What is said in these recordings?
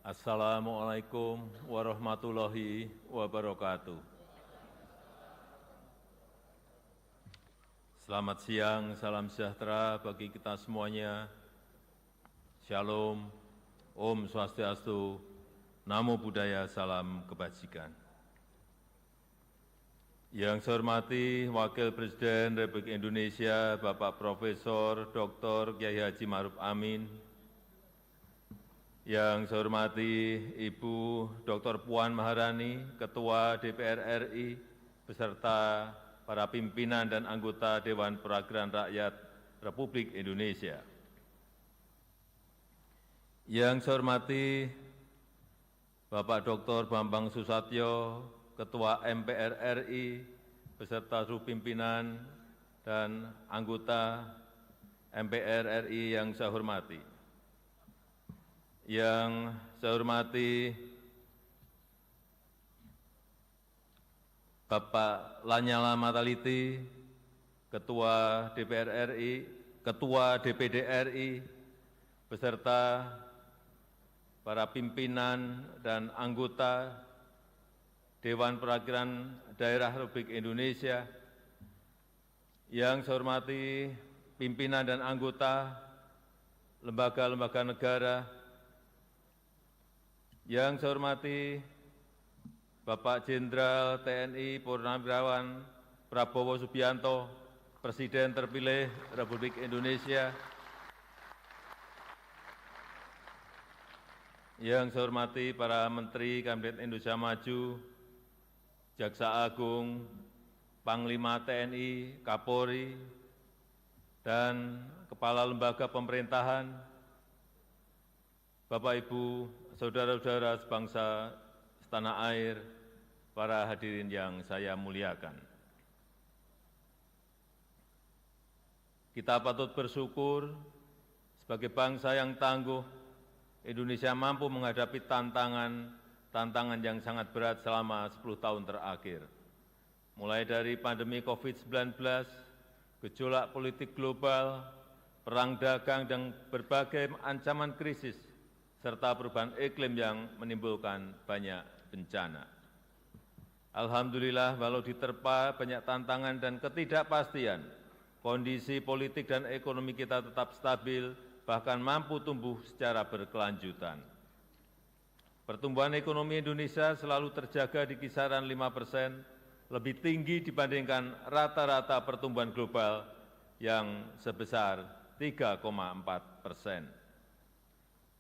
Assalamualaikum warahmatullahi wabarakatuh. Selamat siang, salam sejahtera bagi kita semuanya. Shalom, Om Swastiastu, Namo Buddhaya, salam kebajikan. Yang saya hormati Wakil Presiden Republik Indonesia, Bapak Profesor Dr. Kiai Haji Ma'ruf Amin. Yang saya hormati Ibu Dr. Puan Maharani, Ketua DPR RI, beserta para pimpinan dan anggota Dewan Perwakilan Rakyat Republik Indonesia. Yang saya hormati Bapak Dr. Bambang Susatyo, Ketua MPR RI, beserta seluruh pimpinan dan anggota MPR RI yang saya hormati. Yang saya hormati Bapak Lanyala Mataliti, Ketua DPR RI, Ketua DPD RI, beserta para pimpinan dan anggota Dewan Perwakilan Daerah Republik Indonesia. Yang saya hormati pimpinan dan anggota lembaga-lembaga negara. Yang saya hormati Bapak Jenderal TNI Purnawirawan Prabowo Subianto, Presiden terpilih Republik Indonesia. Yang saya hormati para Menteri Kabinet Indonesia Maju, Jaksa Agung, Panglima TNI, Kapolri, dan Kepala Lembaga Pemerintahan, Bapak Ibu, saudara-saudara sebangsa setanah air, para hadirin yang saya muliakan. Kita patut bersyukur sebagai bangsa yang tangguh, Indonesia mampu menghadapi tantangan yang sangat berat selama 10 tahun terakhir. Mulai dari pandemi COVID-19, gejolak politik global, perang dagang, dan berbagai ancaman krisis, serta perubahan iklim yang menimbulkan banyak bencana. Alhamdulillah, walau diterpa banyak tantangan dan ketidakpastian, kondisi politik dan ekonomi kita tetap stabil, bahkan mampu tumbuh secara berkelanjutan. Pertumbuhan ekonomi Indonesia selalu terjaga di kisaran 5%, lebih tinggi dibandingkan rata-rata pertumbuhan global yang sebesar 3,4%.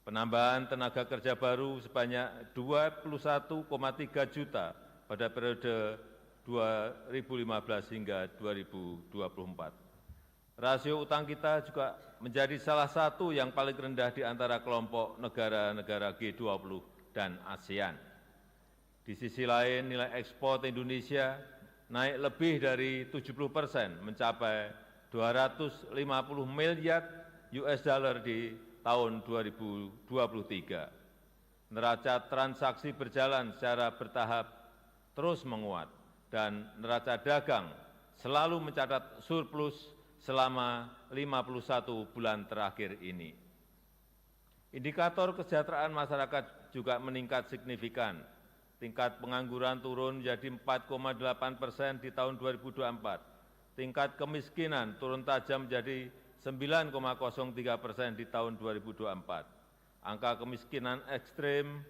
Penambahan tenaga kerja baru sebanyak 21,3 juta pada periode 2015 hingga 2024. Rasio utang kita juga menjadi salah satu yang paling rendah di antara kelompok negara-negara G20 dan ASEAN. Di sisi lain, nilai ekspor Indonesia naik lebih dari 70%, mencapai 250 miliar US dollar di tahun 2023. Neraca transaksi berjalan secara bertahap terus menguat, dan neraca dagang selalu mencatat surplus selama 51 bulan terakhir ini. Indikator kesejahteraan masyarakat juga meningkat signifikan. Tingkat pengangguran turun menjadi 4,8% di tahun 2024. Tingkat kemiskinan turun tajam menjadi 9,03% di tahun 2024. Angka kemiskinan ekstrim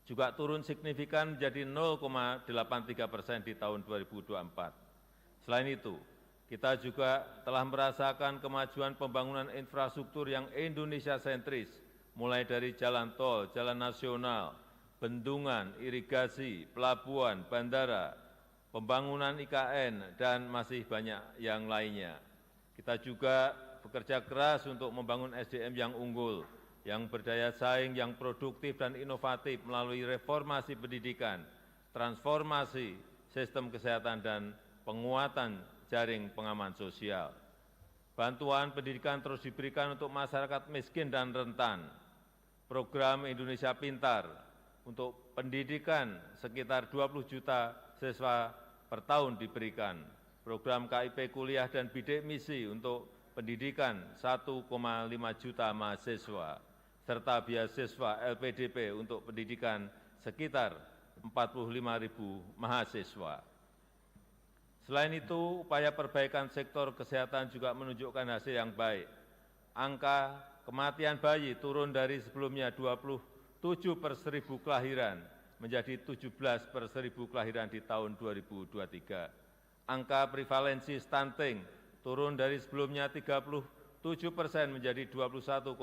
juga turun signifikan menjadi 0,83% di tahun 2024. Selain itu, kita juga telah merasakan kemajuan pembangunan infrastruktur yang Indonesia sentris, mulai dari jalan tol, jalan nasional, bendungan, irigasi, pelabuhan, bandara, pembangunan IKN, dan masih banyak yang lainnya. Kita juga bekerja keras untuk membangun SDM yang unggul, yang berdaya saing, yang produktif dan inovatif melalui reformasi pendidikan, transformasi sistem kesehatan, dan penguatan jaring pengaman sosial. Bantuan pendidikan terus diberikan untuk masyarakat miskin dan rentan. Program Indonesia Pintar untuk pendidikan sekitar 20 juta siswa per tahun diberikan. Program KIP kuliah dan bidik misi untuk pendidikan 1,5 juta mahasiswa. serta beasiswa LPDP untuk pendidikan sekitar 45.000 mahasiswa. Selain itu, upaya perbaikan sektor kesehatan juga menunjukkan hasil yang baik. Angka kematian bayi turun dari sebelumnya 27 per 1.000 kelahiran menjadi 17 per 1.000 kelahiran di tahun 2023. Angka prevalensi stunting turun dari sebelumnya 37% menjadi 21,5%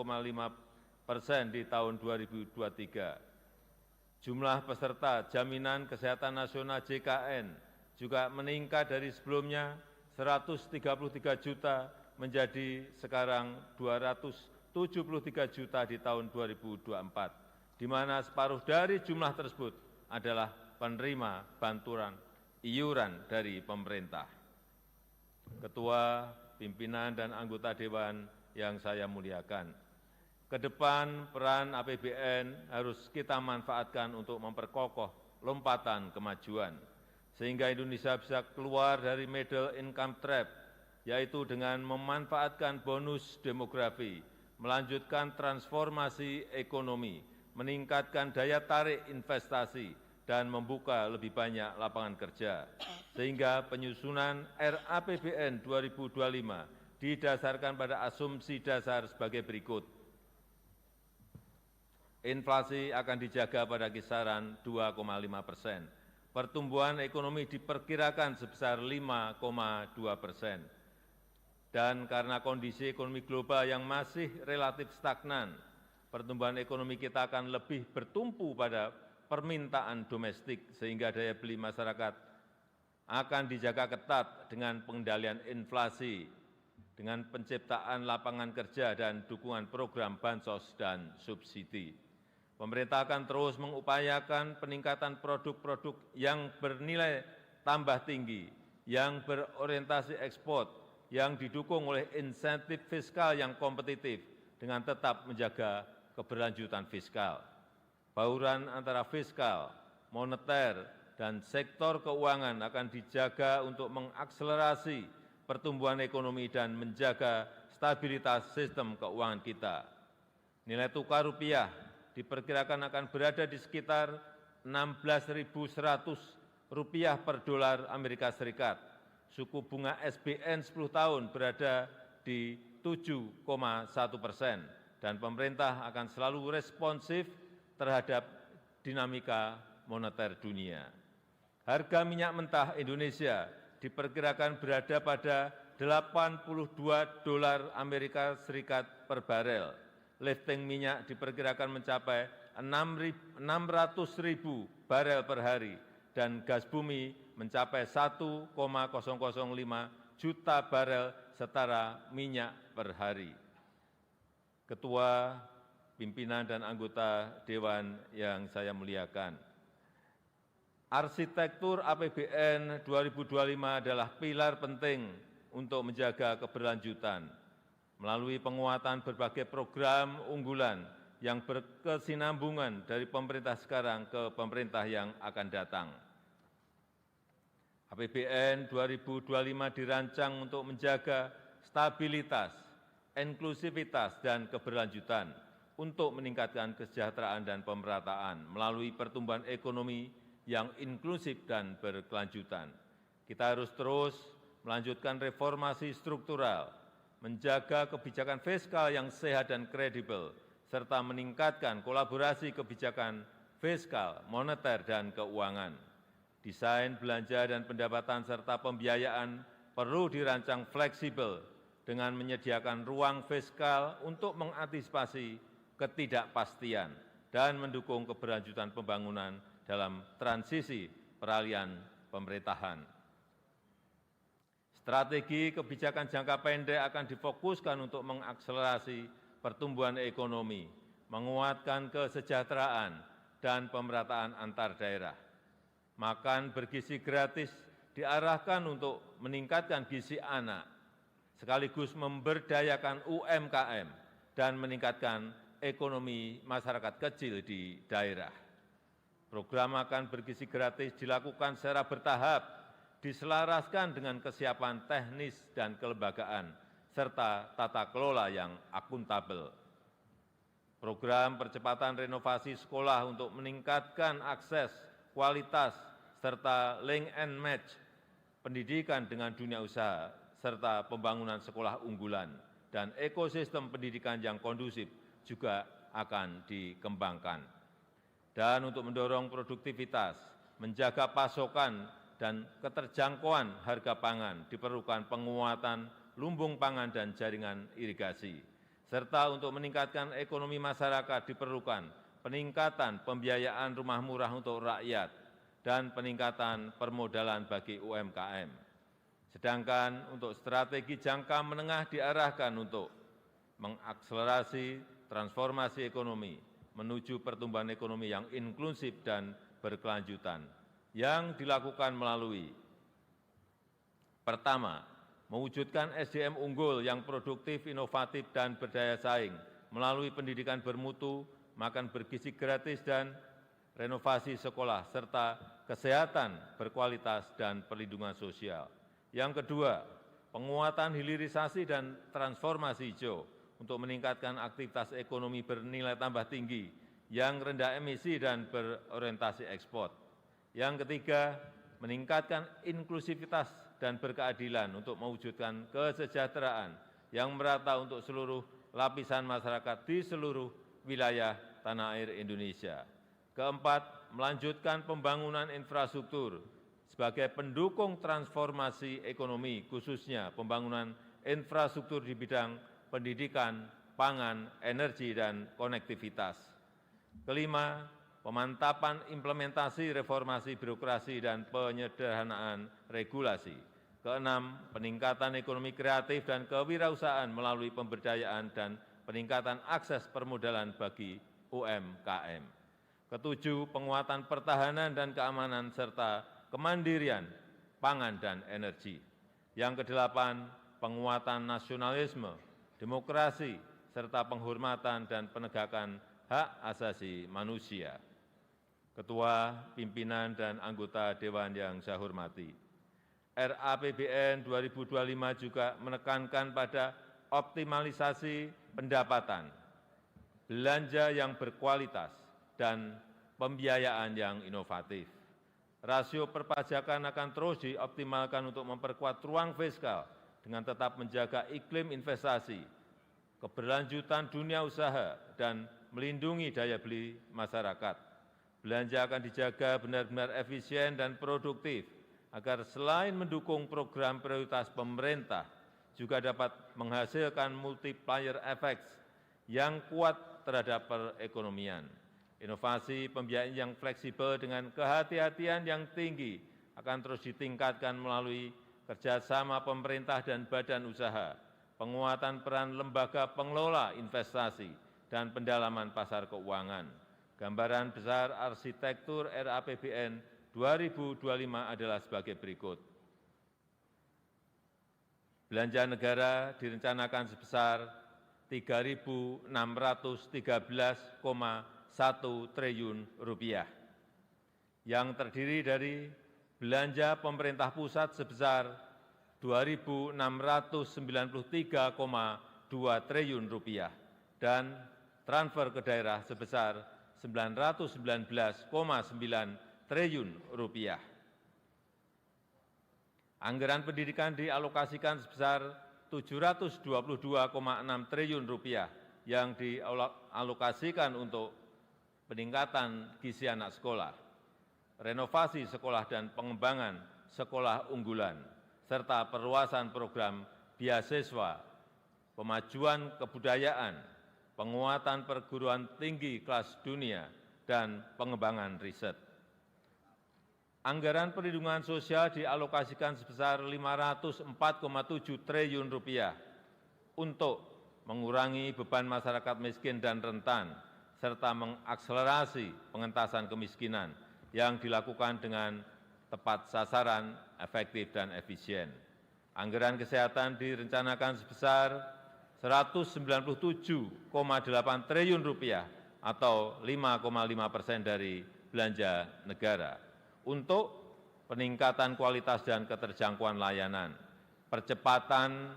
di tahun 2023. Jumlah peserta Jaminan Kesehatan Nasional JKN juga meningkat dari sebelumnya 133 juta menjadi sekarang 273 juta di tahun 2024, di mana separuh dari jumlah tersebut adalah penerima bantuan iuran dari pemerintah. Ketua, pimpinan, dan anggota Dewan yang saya muliakan, ke depan peran APBN harus kita manfaatkan untuk memperkokoh lompatan kemajuan, sehingga Indonesia bisa keluar dari middle income trap, yaitu dengan memanfaatkan bonus demografi, melanjutkan transformasi ekonomi, meningkatkan daya tarik investasi, dan membuka lebih banyak lapangan kerja, sehingga penyusunan RAPBN 2025 didasarkan pada asumsi dasar sebagai berikut. Inflasi akan dijaga pada kisaran 2,5%. Pertumbuhan ekonomi diperkirakan sebesar 5,2%. Dan karena kondisi ekonomi global yang masih relatif stagnan, pertumbuhan ekonomi kita akan lebih bertumpu pada permintaan domestik, sehingga daya beli masyarakat akan dijaga ketat dengan pengendalian inflasi, dengan penciptaan lapangan kerja dan dukungan program bansos dan subsidi. Pemerintah akan terus mengupayakan peningkatan produk-produk yang bernilai tambah tinggi, yang berorientasi ekspor, yang didukung oleh insentif fiskal yang kompetitif dengan tetap menjaga keberlanjutan fiskal. Bauran antara fiskal, moneter, dan sektor keuangan akan dijaga untuk mengakselerasi pertumbuhan ekonomi dan menjaga stabilitas sistem keuangan kita. Nilai tukar rupiah diperkirakan akan berada di sekitar 16.100 rupiah per dolar Amerika Serikat. Suku bunga SBN 10 tahun berada di 7,1%, dan pemerintah akan selalu responsif terhadap dinamika moneter dunia. Harga minyak mentah Indonesia diperkirakan berada pada 82 dolar Amerika Serikat per barel. Lifting minyak diperkirakan mencapai 600.000 barel per hari, dan gas bumi mencapai 1,005 juta barel setara minyak per hari. Ketua, pimpinan, dan anggota Dewan yang saya muliakan, arsitektur APBN 2025 adalah pilar penting untuk menjaga keberlanjutan melalui penguatan berbagai program unggulan yang berkesinambungan dari pemerintah sekarang ke pemerintah yang akan datang. APBN 2025 dirancang untuk menjaga stabilitas, inklusivitas, dan keberlanjutan untuk meningkatkan kesejahteraan dan pemerataan melalui pertumbuhan ekonomi yang inklusif dan berkelanjutan. Kita harus terus melanjutkan reformasi struktural, menjaga kebijakan fiskal yang sehat dan kredibel, serta meningkatkan kolaborasi kebijakan fiskal, moneter, dan keuangan. Desain belanja dan pendapatan serta pembiayaan perlu dirancang fleksibel dengan menyediakan ruang fiskal untuk mengantisipasi ketidakpastian dan mendukung keberlanjutan pembangunan dalam transisi peralihan pemerintahan. Strategi kebijakan jangka pendek akan difokuskan untuk mengakselerasi pertumbuhan ekonomi, menguatkan kesejahteraan, dan pemerataan antar daerah. Makan bergizi gratis diarahkan untuk meningkatkan gizi anak, sekaligus memberdayakan UMKM dan meningkatkan ekonomi masyarakat kecil di daerah. Program makan bergizi gratis dilakukan secara bertahap, diselaraskan dengan kesiapan teknis dan kelembagaan, serta tata kelola yang akuntabel. program percepatan renovasi sekolah untuk meningkatkan akses, kualitas, serta link and match pendidikan dengan dunia usaha, serta pembangunan sekolah unggulan dan ekosistem pendidikan yang kondusif juga akan dikembangkan. Dan untuk mendorong produktivitas, menjaga pasokan dan keterjangkauan harga pangan, diperlukan penguatan lumbung pangan dan jaringan irigasi. Serta untuk meningkatkan ekonomi masyarakat diperlukan peningkatan pembiayaan rumah murah untuk rakyat dan peningkatan permodalan bagi UMKM. Sedangkan untuk strategi jangka menengah diarahkan untuk mengakselerasi transformasi ekonomi menuju pertumbuhan ekonomi yang inklusif dan berkelanjutan yang dilakukan melalui pertama, mewujudkan SDM unggul yang produktif, inovatif, dan berdaya saing melalui pendidikan bermutu, makan bergizi gratis, dan renovasi sekolah, serta kesehatan berkualitas dan perlindungan sosial. Yang kedua, penguatan hilirisasi dan transformasi hijau untuk meningkatkan aktivitas ekonomi bernilai tambah tinggi yang rendah emisi dan berorientasi ekspor. Yang ketiga, meningkatkan inklusivitas dan berkeadilan untuk mewujudkan kesejahteraan yang merata untuk seluruh lapisan masyarakat di seluruh wilayah tanah air Indonesia. Keempat, melanjutkan pembangunan infrastruktur sebagai pendukung transformasi ekonomi, khususnya pembangunan infrastruktur di bidang pendidikan, pangan, energi, dan konektivitas. Kelima, pemantapan implementasi reformasi birokrasi dan penyederhanaan regulasi. Keenam, peningkatan ekonomi kreatif dan kewirausahaan melalui pemberdayaan dan peningkatan akses permodalan bagi UMKM. Ketujuh, penguatan pertahanan dan keamanan serta kemandirian pangan dan energi. Yang kedelapan, penguatan nasionalisme, demokrasi, serta penghormatan dan penegakan hak asasi manusia. Ketua, pimpinan, dan anggota Dewan yang saya hormati, RAPBN 2025 juga menekankan pada optimalisasi pendapatan, belanja yang berkualitas, dan pembiayaan yang inovatif. Rasio perpajakan akan terus dioptimalkan untuk memperkuat ruang fiskal dengan tetap menjaga iklim investasi, keberlanjutan dunia usaha, dan melindungi daya beli masyarakat. Belanja akan dijaga benar-benar efisien dan produktif, agar selain mendukung program prioritas pemerintah, juga dapat menghasilkan multiplier effects yang kuat terhadap perekonomian. Inovasi pembiayaan yang fleksibel dengan kehati-hatian yang tinggi akan terus ditingkatkan melalui kerjasama pemerintah dan badan usaha, penguatan peran lembaga pengelola investasi, dan pendalaman pasar keuangan. Gambaran besar arsitektur RAPBN 2025 adalah sebagai berikut. Belanja negara direncanakan sebesar Rp3.613,1 triliun, yang terdiri dari belanja pemerintah pusat sebesar Rp2.693,2 triliun dan transfer ke daerah sebesar Rp919,9 triliun. Anggaran pendidikan dialokasikan sebesar Rp722,6 triliun yang dialokasikan untuk peningkatan gizi anak sekolah, renovasi sekolah dan pengembangan sekolah unggulan, serta perluasan program beasiswa, pemajuan kebudayaan, penguatan perguruan tinggi kelas dunia, dan pengembangan riset. Anggaran perlindungan sosial dialokasikan sebesar Rp504,7 triliun untuk mengurangi beban masyarakat miskin dan rentan, serta mengakselerasi pengentasan kemiskinan yang dilakukan dengan tepat sasaran, efektif, dan efisien. Anggaran kesehatan direncanakan sebesar Rp197,8 triliun atau 5,5% dari belanja negara untuk peningkatan kualitas dan keterjangkauan layanan, percepatan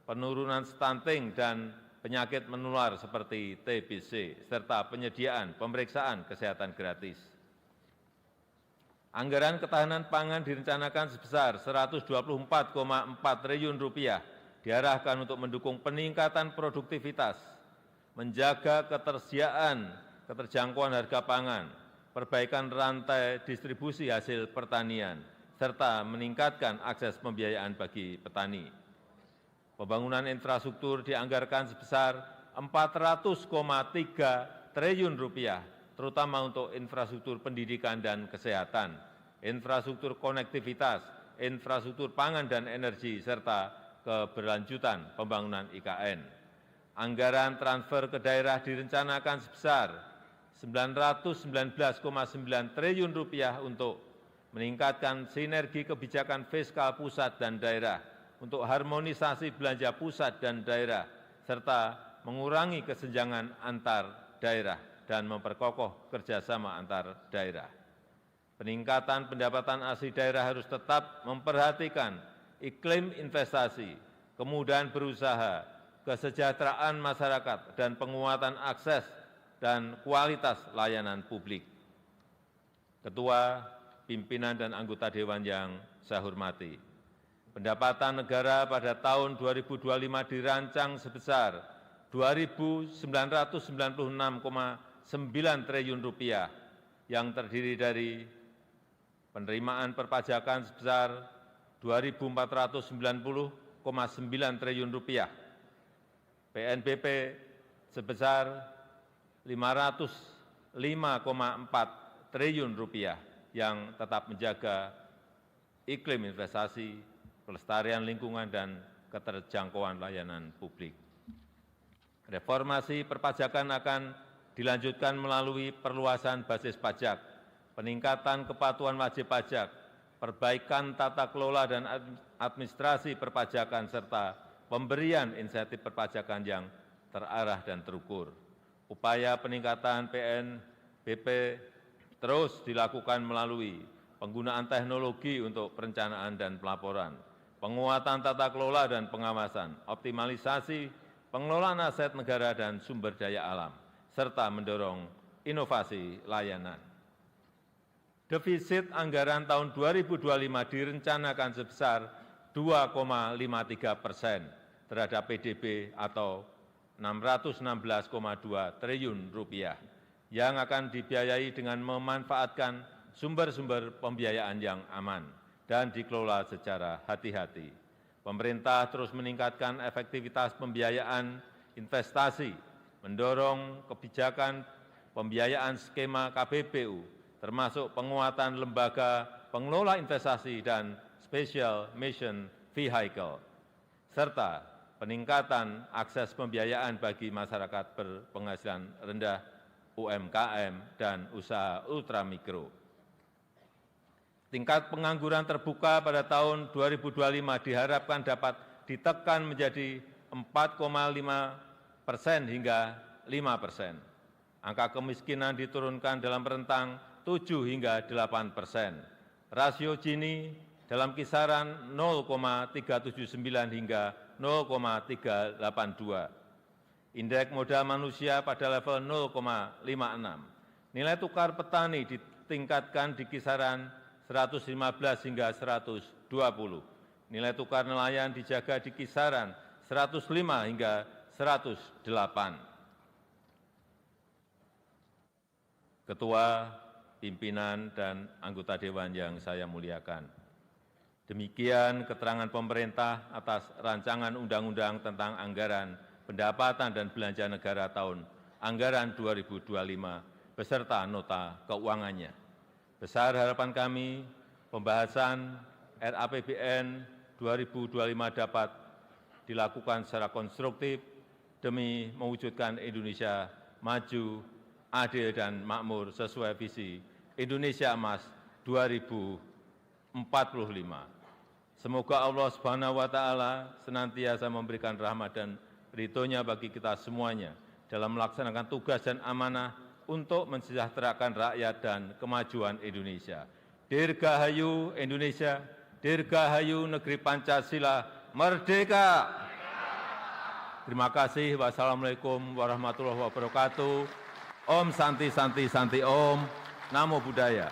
penurunan stunting dan penyakit menular seperti TBC, serta penyediaan pemeriksaan kesehatan gratis. Anggaran ketahanan pangan direncanakan sebesar Rp124,4 triliun diarahkan untuk mendukung peningkatan produktivitas, menjaga keterjangkauan harga pangan, perbaikan rantai distribusi hasil pertanian, serta meningkatkan akses pembiayaan bagi petani. Pembangunan infrastruktur dianggarkan sebesar Rp400,3 triliun, terutama untuk infrastruktur pendidikan dan kesehatan, infrastruktur konektivitas, infrastruktur pangan dan energi, serta keberlanjutan pembangunan IKN. Anggaran transfer ke daerah direncanakan sebesar Rp919,9 triliun untuk meningkatkan sinergi kebijakan fiskal pusat dan daerah, untuk harmonisasi belanja pusat dan daerah, serta mengurangi kesenjangan antar daerah dan memperkokoh kerjasama antar daerah. Peningkatan pendapatan asli daerah harus tetap memperhatikan iklim investasi, kemudahan berusaha, kesejahteraan masyarakat, dan penguatan akses dan kualitas layanan publik. Ketua, pimpinan, dan anggota Dewan yang saya hormati, pendapatan negara pada tahun 2025 dirancang sebesar Rp2.996,9 triliun yang terdiri dari penerimaan perpajakan sebesar Rp2.490,9 triliun, PNBP sebesar Rp505,4 triliun yang tetap menjaga iklim investasi, kelestarian lingkungan, dan keterjangkauan layanan publik. Reformasi perpajakan akan dilanjutkan melalui perluasan basis pajak, peningkatan kepatuhan wajib pajak, perbaikan tata kelola dan administrasi perpajakan, serta pemberian insentif perpajakan yang terarah dan terukur. Upaya peningkatan PNBP terus dilakukan melalui penggunaan teknologi untuk perencanaan dan pelaporan, penguatan tata kelola dan pengawasan, optimalisasi pengelolaan aset negara dan sumber daya alam, serta mendorong inovasi layanan. Defisit anggaran tahun 2025 direncanakan sebesar 2,53% terhadap PDB atau Rp616,2 triliun yang akan dibiayai dengan memanfaatkan sumber-sumber pembiayaan yang aman dan dikelola secara hati-hati. Pemerintah terus meningkatkan efektivitas pembiayaan investasi, mendorong kebijakan pembiayaan skema KPBU, termasuk penguatan lembaga pengelola investasi dan special mission vehicle, serta peningkatan akses pembiayaan bagi masyarakat berpenghasilan rendah, UMKM, dan usaha ultramikro. Tingkat pengangguran terbuka pada tahun 2025 diharapkan dapat ditekan menjadi 4,5% hingga 5%. Angka kemiskinan diturunkan dalam rentang 7 hingga 8%. Rasio Gini dalam kisaran 0,379 hingga 0,382. Indeks modal manusia pada level 0,56. Nilai tukar petani ditingkatkan di kisaran 115 hingga 120. Nilai tukar nelayan dijaga di kisaran 105 hingga 108. Ketua, pimpinan, dan anggota Dewan yang saya muliakan, demikian keterangan pemerintah atas rancangan undang-undang tentang anggaran pendapatan dan belanja negara tahun anggaran 2025 beserta nota keuangannya. Besar harapan kami pembahasan RAPBN 2025 dapat dilakukan secara konstruktif demi mewujudkan Indonesia maju, adil, dan makmur sesuai visi Indonesia Emas 2045. Semoga Allah Subhanahu wa Ta'ala senantiasa memberikan rahmat dan ridho-Nya bagi kita semuanya dalam melaksanakan tugas dan amanah untuk mensejahterakan rakyat dan kemajuan Indonesia. Dirgahayu Indonesia, dirgahayu negeri Pancasila, merdeka! Terima kasih. Wassalamualaikum warahmatullahi wabarakatuh. Om Santi Santi Santi Om. Namo Buddhaya.